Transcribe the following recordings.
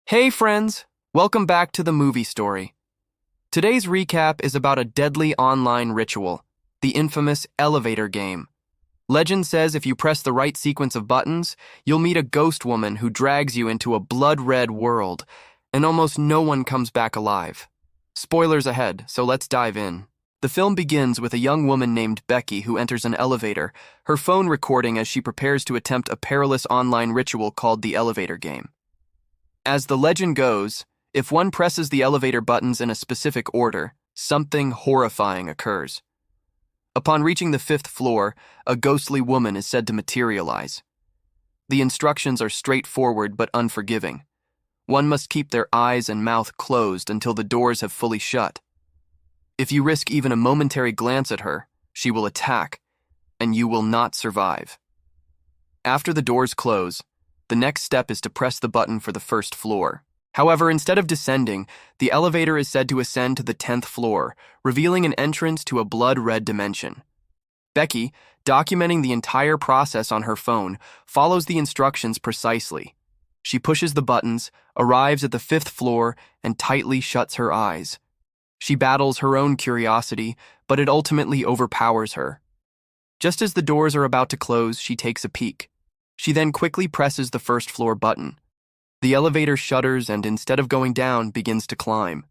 Hey friends, welcome back to the movie story. Today's recap is about a deadly online ritual, the infamous elevator game. Legend says if you press the right sequence of buttons, you'll meet a ghost woman who drags you into a blood-red world, and almost no one comes back alive. Spoilers ahead, so let's dive in. The film begins with a young woman named Becky who enters an elevator, her phone recording as she prepares to attempt a perilous online ritual called the elevator game. As the legend goes, if one presses the elevator buttons in a specific order, something horrifying occurs. Upon reaching the 5th floor, a ghostly woman is said to materialize. The instructions are straightforward but unforgiving. One must keep their eyes and mouth closed until the doors have fully shut. If you risk even a momentary glance at her, she will attack, and you will not survive. After the doors close, the next step is to press the button for the 1st floor. However, instead of descending, the elevator is said to ascend to the 10th floor, revealing an entrance to a blood-red dimension. Becky, documenting the entire process on her phone, follows the instructions precisely. She pushes the buttons, arrives at the 5th floor, and tightly shuts her eyes. She battles her own curiosity, but it ultimately overpowers her. Just as the doors are about to close, she takes a peek. She then quickly presses the 1st floor button. The elevator shudders and instead of going down, begins to climb.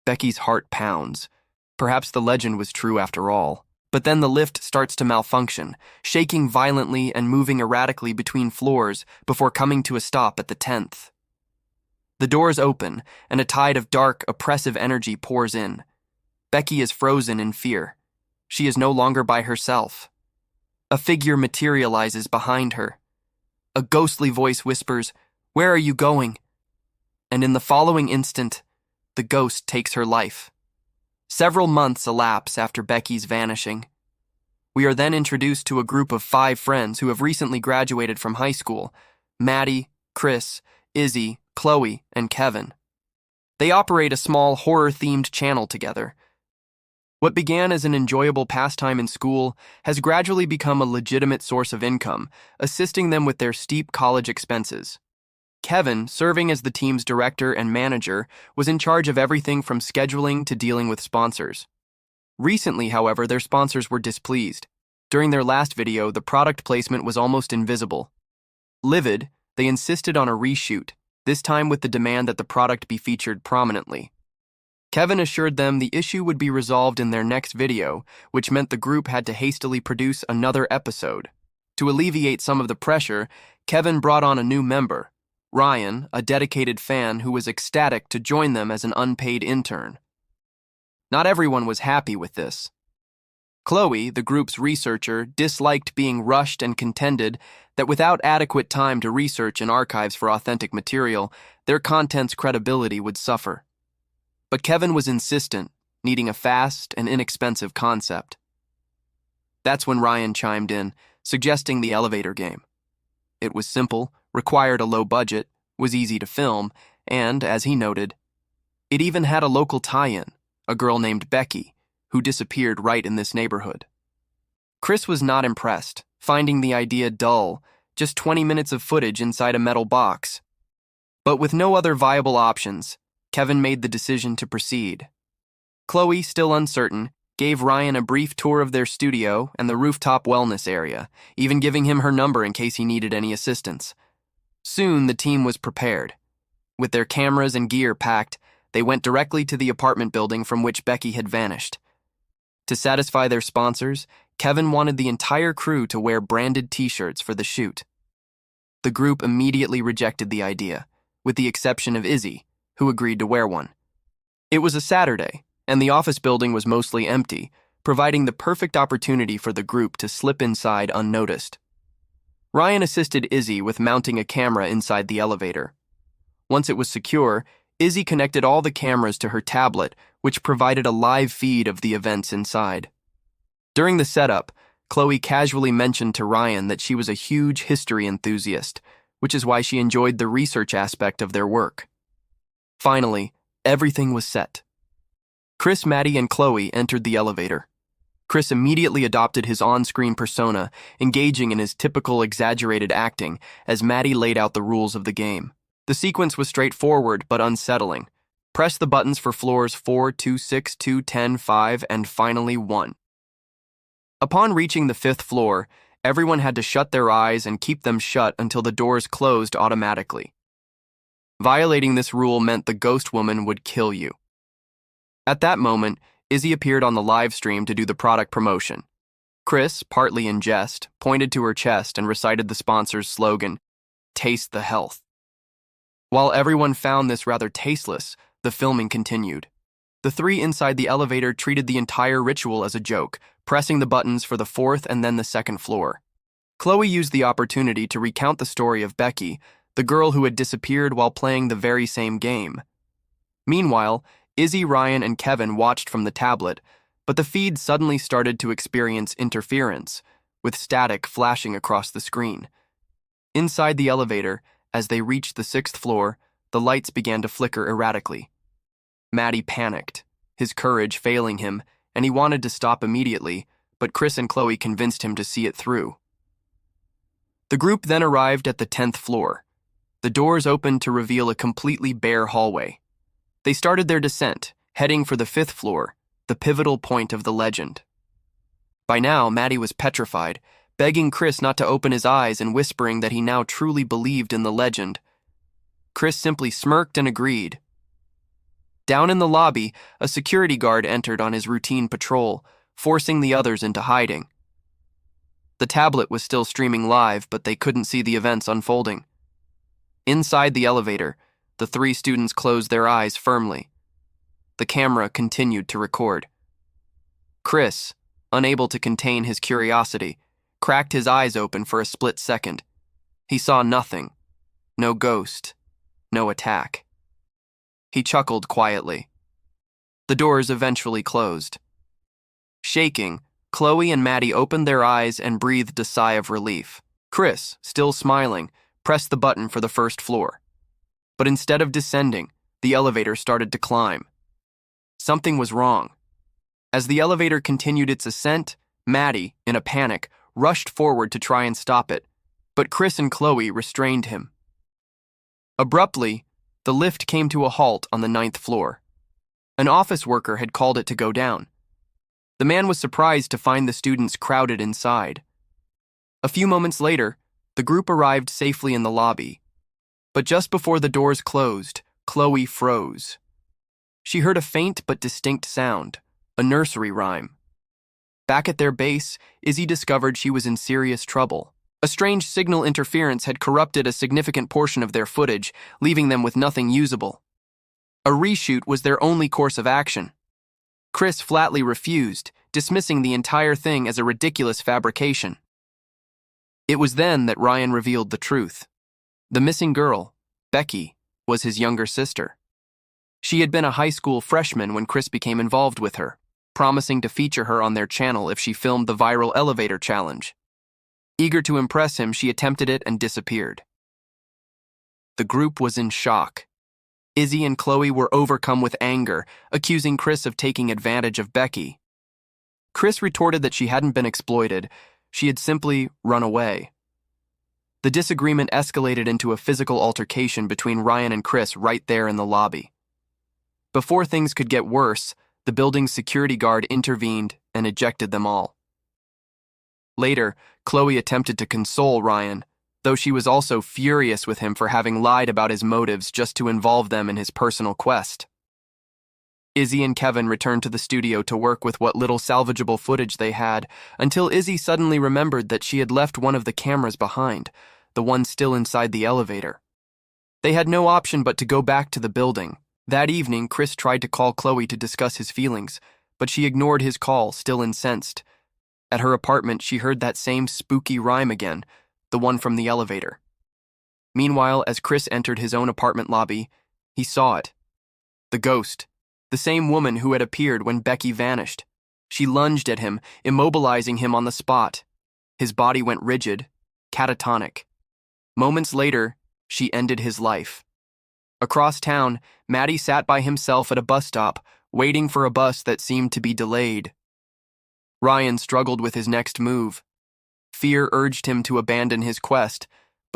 Becky's heart pounds. Perhaps the legend was true after all. But then the lift starts to malfunction, shaking violently and moving erratically between floors before coming to a stop at the 10th. The doors open, and a tide of dark, oppressive energy pours in. Becky is frozen in fear. She is no longer by herself. A figure materializes behind her. A ghostly voice whispers, "Where are you going?" And in the following instant, the ghost takes her life. Several months elapse after Becky's vanishing. We are then introduced to a group of 5 friends who have recently graduated from high school: Maddie, Chris, Izzy, Chloe, and Kevin. They operate a small horror-themed channel together. What began as an enjoyable pastime in school has gradually become a legitimate source of income, assisting them with their steep college expenses. Kevin, serving as the team's director and manager, was in charge of everything from scheduling to dealing with sponsors. Recently, however, their sponsors were displeased. During their last video, the product placement was almost invisible. Livid, they insisted on a reshoot, this time with the demand that the product be featured prominently. Kevin assured them the issue would be resolved in their next video, which meant the group had to hastily produce another episode. To alleviate some of the pressure, Kevin brought on a new member, Ryan, a dedicated fan who was ecstatic to join them as an unpaid intern. Not everyone was happy with this. Chloe, the group's researcher, disliked being rushed and contended that without adequate time to research in archives for authentic material, their content's credibility would suffer. But Kevin was insistent, needing a fast and inexpensive concept. That's when Ryan chimed in, suggesting the elevator game. It was simple, required a low budget, was easy to film, and, as he noted, it even had a local tie-in, a girl named Becky, who disappeared right in this neighborhood. Chris was not impressed, finding the idea dull, just 20 minutes of footage inside a metal box. But with no other viable options, Kevin made the decision to proceed. Chloe, still uncertain, gave Ryan a brief tour of their studio and the rooftop wellness area, even giving him her number in case he needed any assistance. Soon, the team was prepared. With their cameras and gear packed, they went directly to the apartment building from which Becky had vanished. To satisfy their sponsors, Kevin wanted the entire crew to wear branded t-shirts for the shoot. The group immediately rejected the idea, with the exception of Izzy, who agreed to wear one. It was a Saturday, and the office building was mostly empty, providing the perfect opportunity for the group to slip inside unnoticed. Ryan assisted Izzy with mounting a camera inside the elevator. Once it was secure, Izzy connected all the cameras to her tablet, which provided a live feed of the events inside. During the setup, Chloe casually mentioned to Ryan that she was a huge history enthusiast, which is why she enjoyed the research aspect of their work. Finally, everything was set. Chris, Maddie, and Chloe entered the elevator. Chris immediately adopted his on-screen persona, engaging in his typical exaggerated acting as Maddie laid out the rules of the game. The sequence was straightforward but unsettling. Press the buttons for floors 4, 2, 6, 2, 10, 5, and finally 1. Upon reaching the 5th floor, everyone had to shut their eyes and keep them shut until the doors closed automatically. Violating this rule meant the ghost woman would kill you. At that moment, Izzy appeared on the live stream to do the product promotion. Chris, partly in jest, pointed to her chest and recited the sponsor's slogan, "Taste the health." While everyone found this rather tasteless, the filming continued. The three inside the elevator treated the entire ritual as a joke, pressing the buttons for the 4th and then the 2nd floor. Chloe used the opportunity to recount the story of Becky, the girl who had disappeared while playing the very same game. Meanwhile, Izzy, Ryan, and Kevin watched from the tablet, but the feed suddenly started to experience interference, with static flashing across the screen. Inside the elevator, as they reached the 6th floor, the lights began to flicker erratically. Maddie panicked, his courage failing him, and he wanted to stop immediately, but Chris and Chloe convinced him to see it through. The group then arrived at the 10th floor. The doors opened to reveal a completely bare hallway. They started their descent, heading for the 5th floor, the pivotal point of the legend. By now, Maddie was petrified, begging Chris not to open his eyes and whispering that he now truly believed in the legend. Chris simply smirked and agreed. Down in the lobby, a security guard entered on his routine patrol, forcing the others into hiding. The tablet was still streaming live, but they couldn't see the events unfolding. Inside the elevator, the 3 students closed their eyes firmly. The camera continued to record. Chris, unable to contain his curiosity, cracked his eyes open for a split second. He saw nothing. No ghost. No attack. He chuckled quietly. The doors eventually closed. Shaking, Chloe and Maddie opened their eyes and breathed a sigh of relief. Chris, still smiling, pressed the button for the 1st floor. But instead of descending, the elevator started to climb. Something was wrong. As the elevator continued its ascent, Maddie, in a panic, rushed forward to try and stop it, but Chris and Chloe restrained him. Abruptly, the lift came to a halt on the 9th floor. An office worker had called it to go down. The man was surprised to find the students crowded inside. A few moments later, the group arrived safely in the lobby. But just before the doors closed, Chloe froze. She heard a faint but distinct sound, a nursery rhyme. Back at their base, Izzy discovered she was in serious trouble. A strange signal interference had corrupted a significant portion of their footage, leaving them with nothing usable. A reshoot was their only course of action. Chris flatly refused, dismissing the entire thing as a ridiculous fabrication. It was then that Ryan revealed the truth. The missing girl, Becky, was his younger sister. She had been a high school freshman when Chris became involved with her, promising to feature her on their channel if she filmed the viral elevator challenge. Eager to impress him, she attempted it and disappeared. The group was in shock. Izzy and Chloe were overcome with anger, accusing Chris of taking advantage of Becky. Chris retorted that she hadn't been exploited, she had simply run away. The disagreement escalated into a physical altercation between Ryan and Chris right there in the lobby. Before things could get worse, the building's security guard intervened and ejected them all. Later, Chloe attempted to console Ryan, though she was also furious with him for having lied about his motives just to involve them in his personal quest. Izzy and Kevin returned to the studio to work with what little salvageable footage they had, until Izzy suddenly remembered that she had left one of the cameras behind, the one still inside the elevator. They had no option but to go back to the building. That evening, Chris tried to call Chloe to discuss his feelings, but she ignored his call, still incensed. At her apartment, she heard that same spooky rhyme again, the one from the elevator. Meanwhile, as Chris entered his own apartment lobby, he saw it. The ghost, the same woman who had appeared when Becky vanished. She lunged at him, immobilizing him on the spot. His body went rigid, catatonic. Moments later, she ended his life. Across town, Maddie sat by himself at a bus stop, waiting for a bus that seemed to be delayed. Ryan struggled with his next move. Fear urged him to abandon his quest,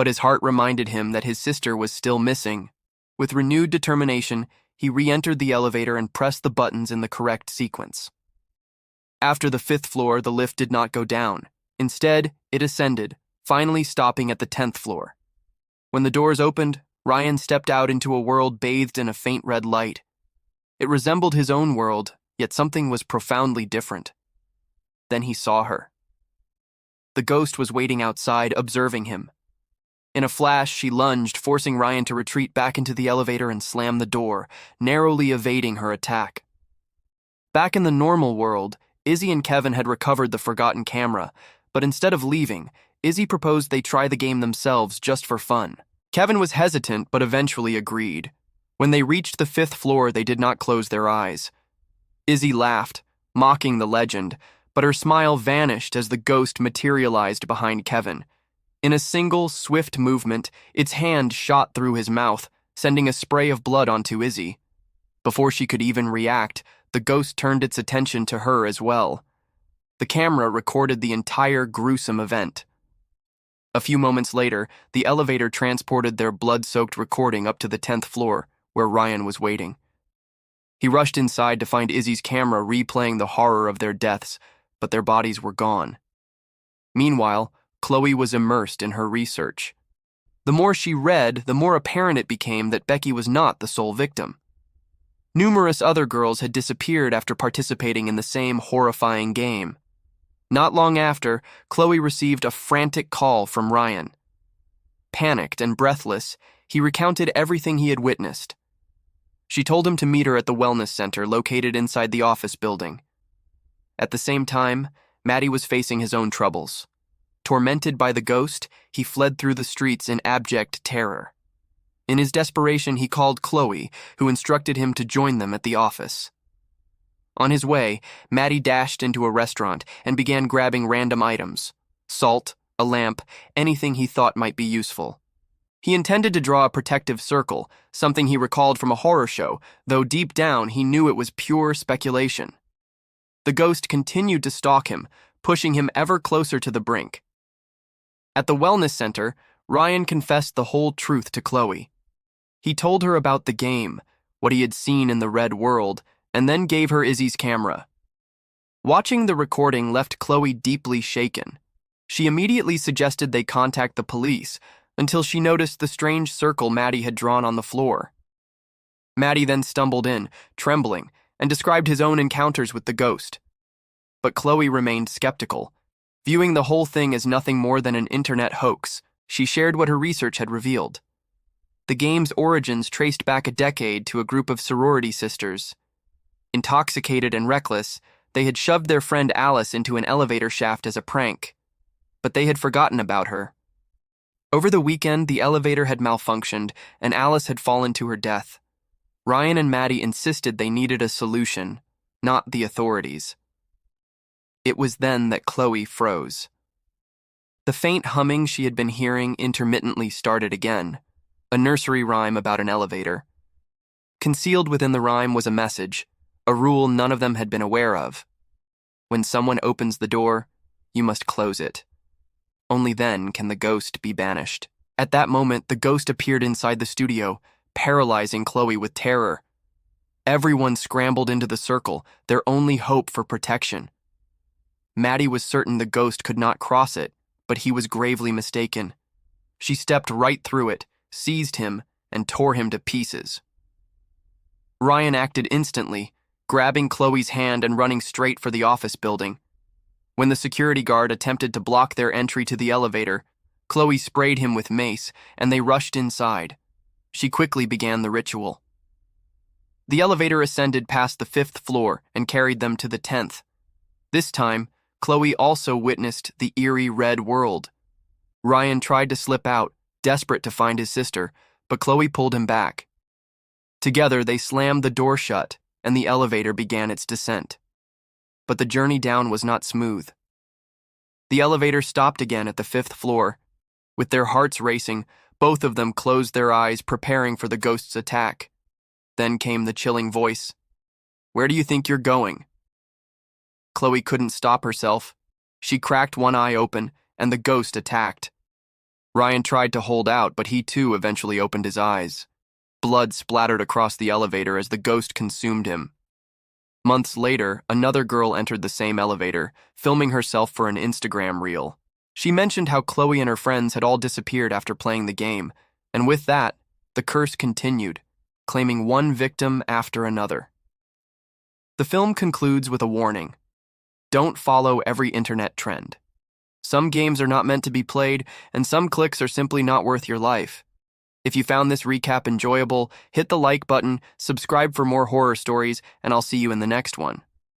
but his heart reminded him that his sister was still missing. With renewed determination, he re-entered the elevator and pressed the buttons in the correct sequence. After the 5th floor, the lift did not go down. Instead, it ascended, finally stopping at the 10th floor. When the doors opened, Ryan stepped out into a world bathed in a faint red light. It resembled his own world, yet something was profoundly different. Then he saw her. The ghost was waiting outside, observing him. In a flash, she lunged, forcing Ryan to retreat back into the elevator and slam the door, narrowly evading her attack. Back in the normal world, Izzy and Kevin had recovered the forgotten camera, but instead of leaving, Izzy proposed they try the game themselves just for fun. Kevin was hesitant, but eventually agreed. When they reached the 5th floor, they did not close their eyes. Izzy laughed, mocking the legend, but her smile vanished as the ghost materialized behind Kevin. In a single, swift movement, its hand shot through his mouth, sending a spray of blood onto Izzy. Before she could even react, the ghost turned its attention to her as well. The camera recorded the entire gruesome event. A few moments later, the elevator transported their blood-soaked recording up to the 10th floor, where Ryan was waiting. He rushed inside to find Izzy's camera replaying the horror of their deaths, but their bodies were gone. Meanwhile, Chloe was immersed in her research. The more she read, the more apparent it became that Becky was not the sole victim. Numerous other girls had disappeared after participating in the same horrifying game. Not long after, Chloe received a frantic call from Ryan. Panicked and breathless, he recounted everything he had witnessed. She told him to meet her at the wellness center located inside the office building. At the same time, Matty was facing his own troubles. Tormented by the ghost, he fled through the streets in abject terror. In his desperation, he called Chloe, who instructed him to join them at the office. On his way, Matty dashed into a restaurant and began grabbing random items: salt, a lamp, anything he thought might be useful. He intended to draw a protective circle, something he recalled from a horror show, though deep down he knew it was pure speculation. The ghost continued to stalk him, pushing him ever closer to the brink. At the wellness center, Ryan confessed the whole truth to Chloe. He told her about the game, what he had seen in the red world, and then gave her Izzy's camera. Watching the recording left Chloe deeply shaken. She immediately suggested they contact the police, until she noticed the strange circle Matty had drawn on the floor. Matty then stumbled in, trembling, and described his own encounters with the ghost. But Chloe remained skeptical. Viewing the whole thing as nothing more than an internet hoax, she shared what her research had revealed. The game's origins traced back a decade to a group of sorority sisters. Intoxicated and reckless, they had shoved their friend Alice into an elevator shaft as a prank. But they had forgotten about her. Over the weekend, the elevator had malfunctioned, and Alice had fallen to her death. Ryan and Matty insisted they needed a solution, not the authorities. It was then that Chloe froze. The faint humming she had been hearing intermittently started again, a nursery rhyme about an elevator. Concealed within the rhyme was a message, a rule none of them had been aware of. When someone opens the door, you must close it. Only then can the ghost be banished. At that moment, the ghost appeared inside the studio, paralyzing Chloe with terror. Everyone scrambled into the circle, their only hope for protection. Matty was certain the ghost could not cross it, but he was gravely mistaken. She stepped right through it, seized him, and tore him to pieces. Ryan acted instantly, grabbing Chloe's hand and running straight for the office building. When the security guard attempted to block their entry to the elevator, Chloe sprayed him with mace, and they rushed inside. She quickly began the ritual. The elevator ascended past the 5th floor and carried them to the 10th. This time, Chloe also witnessed the eerie red world. Ryan tried to slip out, desperate to find his sister, but Chloe pulled him back. Together, they slammed the door shut, and the elevator began its descent. But the journey down was not smooth. The elevator stopped again at the 5th floor. With their hearts racing, both of them closed their eyes, preparing for the ghost's attack. Then came the chilling voice. "Where do you think you're going?" Chloe couldn't stop herself. She cracked one eye open, and the ghost attacked. Ryan tried to hold out, but he too eventually opened his eyes. Blood splattered across the elevator as the ghost consumed him. Months later, another girl entered the same elevator, filming herself for an Instagram reel. She mentioned how Chloe and her friends had all disappeared after playing the game, and with that, the curse continued, claiming one victim after another. The film concludes with a warning. Don't follow every internet trend. Some games are not meant to be played, and some clicks are simply not worth your life. If you found this recap enjoyable, hit the like button, subscribe for more horror stories, and I'll see you in the next one.